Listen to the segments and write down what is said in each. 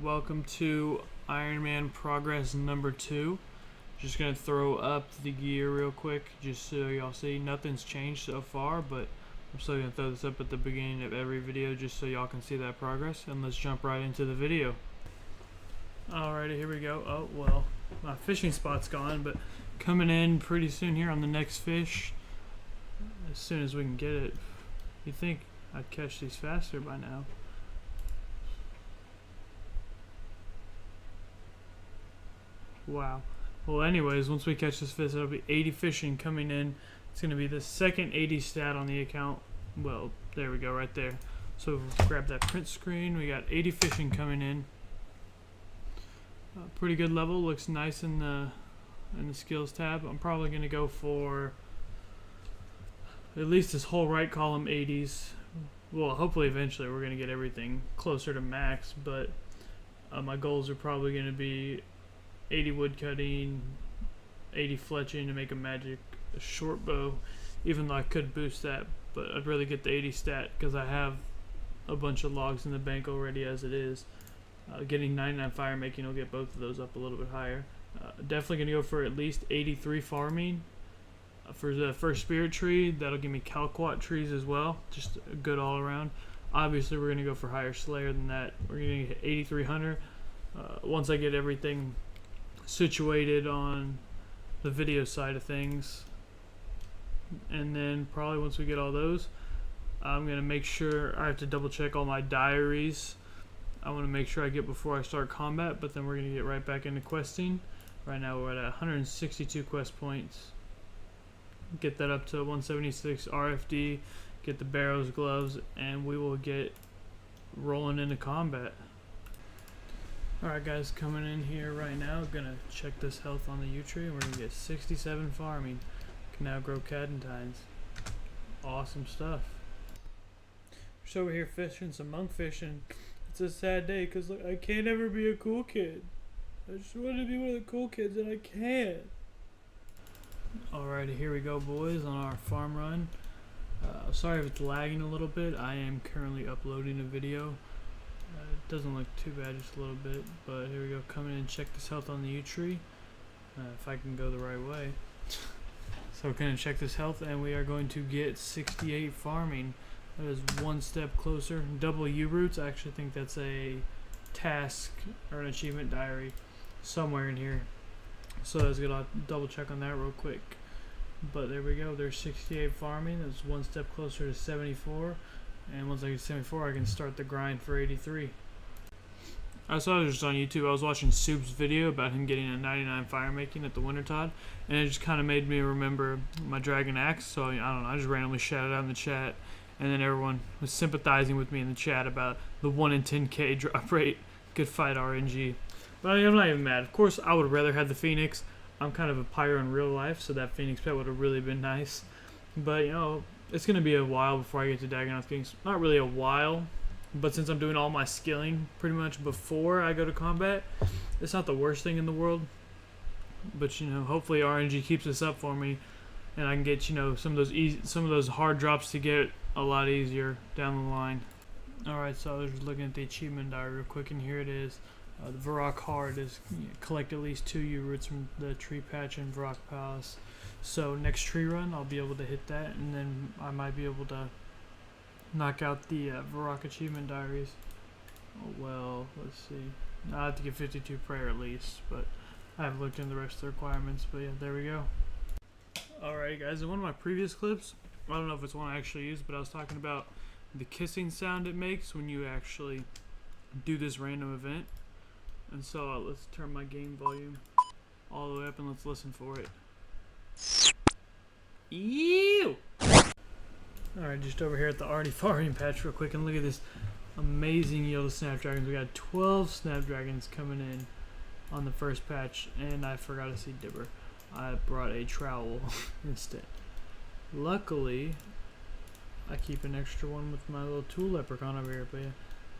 welcome to Ironman progress number 2. Just gonna throw up the gear real quick just so y'all see. Nothing's changed so far, but I'm still gonna throw this up at the beginning of every video just so y'all can see that progress. And let's jump right into the video. Alrighty, here we go. Oh well, my fishing spot's gone, but coming in pretty soon here on the next fish as soon as we can get it. You'd think I'd catch these faster by now. Wow. Well, anyways, once we catch this fish, it'll be 80 fishing coming in. It's going to be the second 80 stat on the account. Well, there we go, right there. So grab that print screen. We got 80 fishing coming in. Pretty good level. Looks nice in the skills tab. I'm probably going to go for at least this whole right column 80s. Well, hopefully eventually we're going to get everything closer to max, but my goals are probably going to be 80 wood cutting, 80 fletching to make a magic short bow, even though I could boost that, but I'd really get the 80 stat because I have a bunch of logs in the bank already as it is. Getting 99 fire making will get both of those up a little bit higher. Definitely going to go for at least 83 farming. For the first spirit tree, that'll give me calquat trees as well, just a good all around. Obviously we're going to go for higher slayer than that. We're going to get 8300 once I get everything situated on the video side of things, and then probably once we get all those, I'm gonna make sure I have to double check all my diaries. I want to make sure I get before I start combat, but then we're gonna get right back into questing. Right now we're at 162 quest points. Get that up to 176 RFD, get the barrows, gloves, and we will get rolling into combat. Alright guys, coming in here right now, gonna check this health on the U tree, and we're gonna get 67 farming. Can now grow cadentines. Awesome stuff. Just over here fishing some monk fishing. It's a sad day because look, I can't ever be a cool kid. I just want to be one of the cool kids and I can't. Alrighty, here we go boys on our farm run. Sorry if it's lagging a little bit. I am currently uploading a video. It doesn't look too bad, just a little bit, but here we go. Come in and check this health on the U tree. If I can go the right way. So we're going to check this health, and we are going to get 68 farming. That is one step closer. Double U roots. I actually think that's a task or an achievement diary somewhere in here. So let's get a double check on that real quick. But there we go. There's 68 farming. That's one step closer to 74. And once I get 74, I can start the grind for 83. I saw this just on YouTube. I was watching Soup's video about him getting a 99 fire making at the Wintertod, and it just kind of made me remember my dragon axe. So I don't know, I just randomly shouted out in the chat, and then everyone was sympathizing with me in the chat about the 1 in 10k drop rate. Good fight, RNG. But I'm not even mad. Of course, I would rather have the Phoenix. I'm kind of a pyro in real life, so that Phoenix pet would have really been nice. But you know, it's going to be a while before I get to Dagonoth Kings. Not really a while, but since I'm doing all my skilling pretty much before I go to combat, it's not the worst thing in the world. But you know, hopefully RNG keeps this up for me, and I can get, you know, some of those hard drops to get a lot easier down the line. Alright, so I was just looking at the achievement diary real quick, and here it is. The Varrock Hard is collect at least 2 U roots from the tree patch in Varrock Palace. So next tree run, I'll be able to hit that, and then I might be able to knock out the Varrock achievement diaries. Oh, well, let's see. I have to get 52 prayer at least, but I haven't looked into the rest of the requirements. But yeah, there we go. Alright guys, in one of my previous clips, I don't know if it's one I actually used, but I was talking about the kissing sound it makes when you actually do this random event. And so let's turn my game volume all the way up and let's listen for it. Ew! Alright, just over here at the already farming patch real quick, and look at this amazing yield of Snapdragons. We got 12 Snapdragons coming in on the first patch, and I forgot to see Dibber. I brought a trowel instead. Luckily, I keep an extra one with my little tool leprechaun over here, but yeah.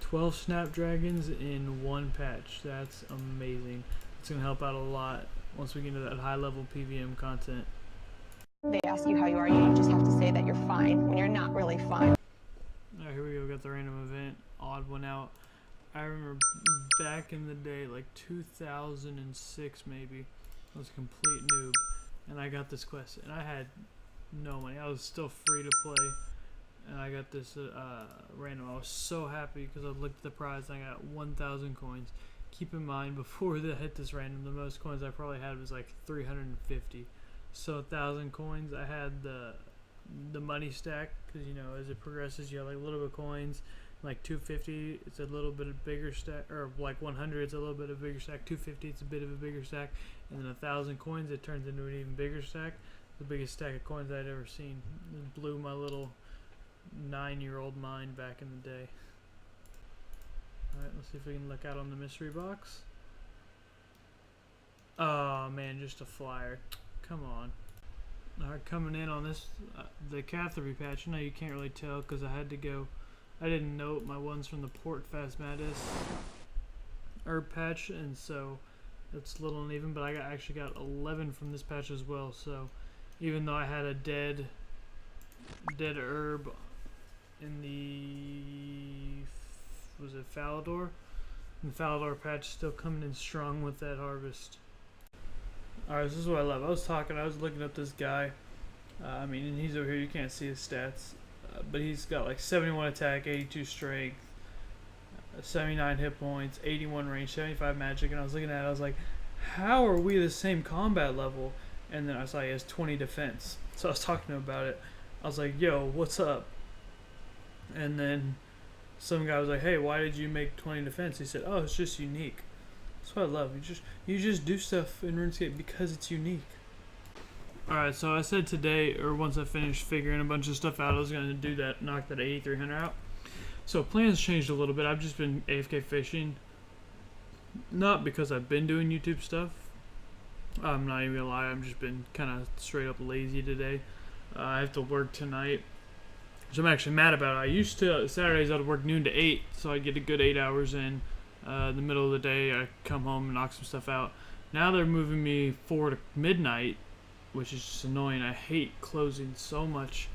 12 Snapdragons in one patch. That's amazing. It's going to help out a lot once we get into that high level PVM content. They ask you how you are, you just have to say that you're fine when you're not really fine. Alright, here we go. Got the random event. Odd one out. I remember back in the day, like 2006 maybe, I was a complete noob, and I got this quest, and I had no money. I was still free to play, and I got this random. I was so happy because I looked at the prize and I got 1,000 coins. Keep in mind, before I hit this random, the most coins I probably had was like 350. So 1,000 coins. I had the money stack, because you know, as it progresses, you have like a little bit of coins. Like 250, it's a little bit of bigger stack, or like 100, it's a little bit of bigger stack. 250, it's a bit of a bigger stack, and then 1,000 coins, it turns into an even bigger stack. The biggest stack of coins I'd ever seen. It blew my little 9-year-old mind back in the day. Alright, let's see if we can look out on the mystery box. Oh man, just a flyer. Come on. Alright, coming in on this, the Catherby patch. Now you can't really tell because I didn't note my ones from the Port Phasmatis herb patch, and so it's a little uneven, but I actually got 11 from this patch as well. So even though I had a dead herb in the, was it Falador? And the Falador patch still coming in strong with that harvest. Alright, this is what I love. I was looking up this guy. I mean, and he's over here, you can't see his stats. But he's got like 71 attack, 82 strength, 79 hit points, 81 range, 75 magic. And I was looking at it, I was like, how are we the same combat level? And then I saw he has 20 defense. So I was talking to him about it. I was like, yo, what's up? And then some guy was like, hey, why did you make 20 defense? He said, oh, it's just unique. That's what I love. You just do stuff in RuneScape because it's unique. Alright, so I said today, or once I finished figuring a bunch of stuff out, I was going to do that, knock that 8300 out. So plans changed a little bit. I've just been AFK fishing. Not because I've been doing YouTube stuff. I'm not even going to lie, I've just been kind of straight up lazy today. I have to work tonight, which I'm actually mad about. I used to, Saturdays I'd work noon to 8, so I'd get a good 8 hours in. The middle of the day, I come home and knock some stuff out. Now they're moving me 4 to midnight, which is just annoying. I hate closing so much,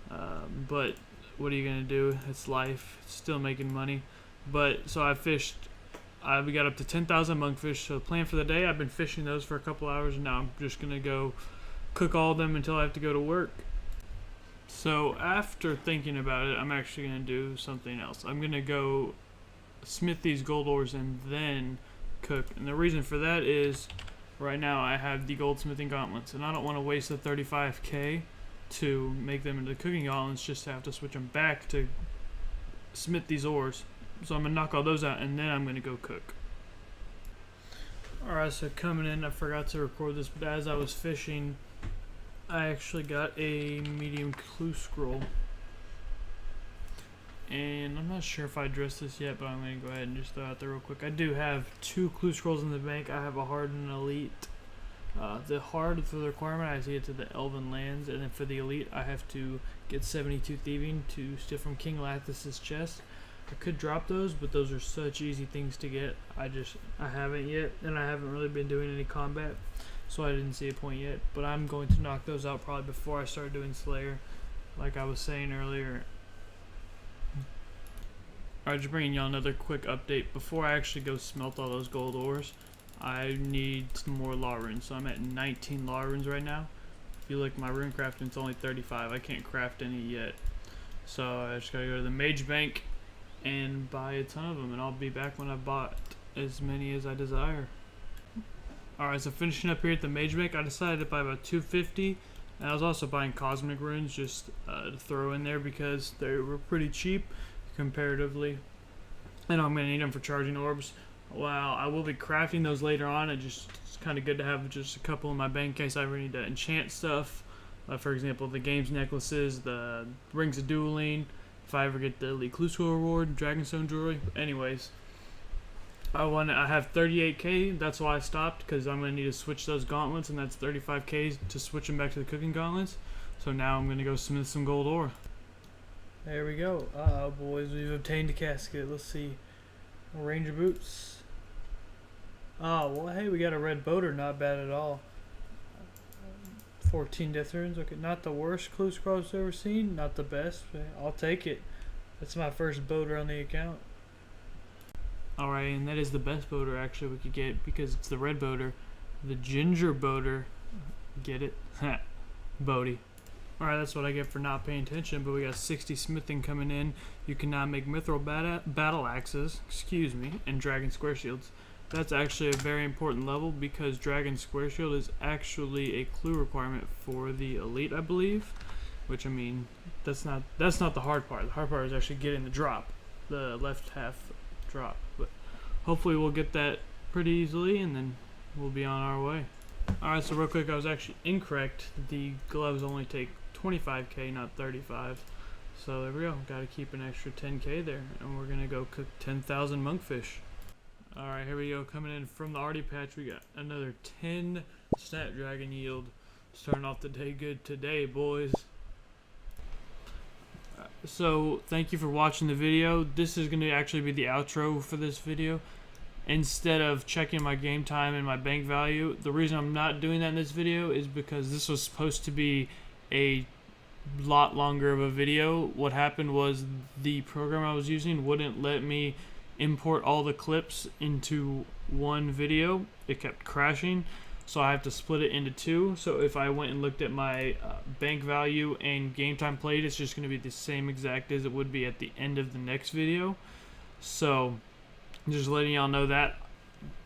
but what are you gonna do? It's life. It's still making money. But so I fished. We got up to 10,000 monkfish. So the plan for the day, I've been fishing those for a couple hours, and now I'm just gonna go cook all of them until I have to go to work. So after thinking about it, I'm actually gonna do something else. I'm gonna go smith these gold ores and then cook. And the reason for that is, right now I have the goldsmithing gauntlets, and I don't want to waste the 35k to make them into cooking gauntlets just to have to switch them back to smith these ores. So I'm going to knock all those out, and then I'm going to go cook. Alright, so coming in, I forgot to record this, but as I was fishing, I actually got a medium clue scroll. And I'm not sure if I addressed this yet, but I'm going to go ahead and just throw it out there real quick. I do have 2 clue scrolls in the bank. I have a hard and an elite. The hard, for the requirement, I have to get to the Elven Lands, and then for the elite, I have to get 72 thieving to steal from King Lathis' chest. I could drop those, but those are such easy things to get. I haven't yet, and I haven't really been doing any combat, so I didn't see a point yet. But I'm going to knock those out probably before I start doing Slayer, like I was saying earlier. Alright, just bringing y'all another quick update. Before I actually go smelt all those gold ores, I need some more law runes. So I'm at 19 law runes right now. If you look at my rune crafting, it's only 35. I can't craft any yet. So I just gotta go to the Mage Bank and buy a ton of them, and I'll be back when I've bought as many as I desire. Alright, so finishing up here at the Mage Bank, I decided to buy about 250. And I was also buying cosmic runes just to throw in there because they were pretty cheap comparatively, and I'm gonna need them for charging orbs. Well, I will be crafting those later on. It's kind of good to have just a couple in my bank in case I ever need to enchant stuff. For example, the games necklaces, the rings of dueling. If I ever get the elite clue scroll reward, dragonstone jewelry. Anyways, I have 38k. That's why I stopped, because I'm gonna need to switch those gauntlets, and that's 35k to switch them back to the cooking gauntlets. So now I'm gonna go smith some gold ore. There we go. Uh-oh, boys, we've obtained a casket. Let's see. Ranger boots. Oh, well, hey, we got a red boater. Not bad at all. 14 death runes. Okay, not the worst clue scroll I've ever seen. Not the best, but I'll take it. That's my first boater on the account. Alright, and that is the best boater actually we could get because it's the red boater. The ginger boater. Get it? Ha. Bodie. Alright, that's what I get for not paying attention, but we got 60 smithing coming in. You can now make mithril battle axes, and dragon square shields. That's actually a very important level because dragon square shield is actually a clue requirement for the elite, I believe. Which, I mean, that's not the hard part. The hard part is actually getting the drop, the left half drop. But hopefully we'll get that pretty easily, and then we'll be on our way. Alright, so real quick, I was actually incorrect. The gloves only take 25k, not 35. So there we go. Got to keep an extra 10k there, and we're gonna go cook 10,000 monkfish. Alright, here we go. Coming in from the arty patch, we got another 10 Snapdragon yield. Starting off the day good today, boys. So thank you for watching the video. This is going to actually be the outro for this video. Instead of checking my game time and my bank value, the reason I'm not doing that in this video is because this was supposed to be a lot longer of a video. What happened was the program I was using wouldn't let me import all the clips into one video. It kept crashing, so I have to split it into two. So if I went and looked at my bank value and game time played, it's just going to be the same exact as it would be at the end of the next video. So just letting y'all know that.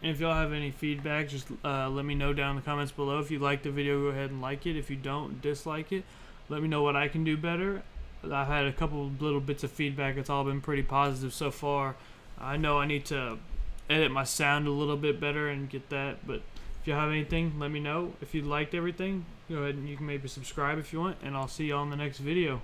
And if y'all have any feedback, just let me know down in the comments below. If you like the video, go ahead and like it. If you don't, dislike it. Let me know what I can do better. I've had a couple little bits of feedback. It's all been pretty positive so far. I know I need to edit my sound a little bit better and get that, but if you have anything, let me know. If you liked everything, go ahead and you can maybe subscribe if you want, and I'll see y'all in the next video.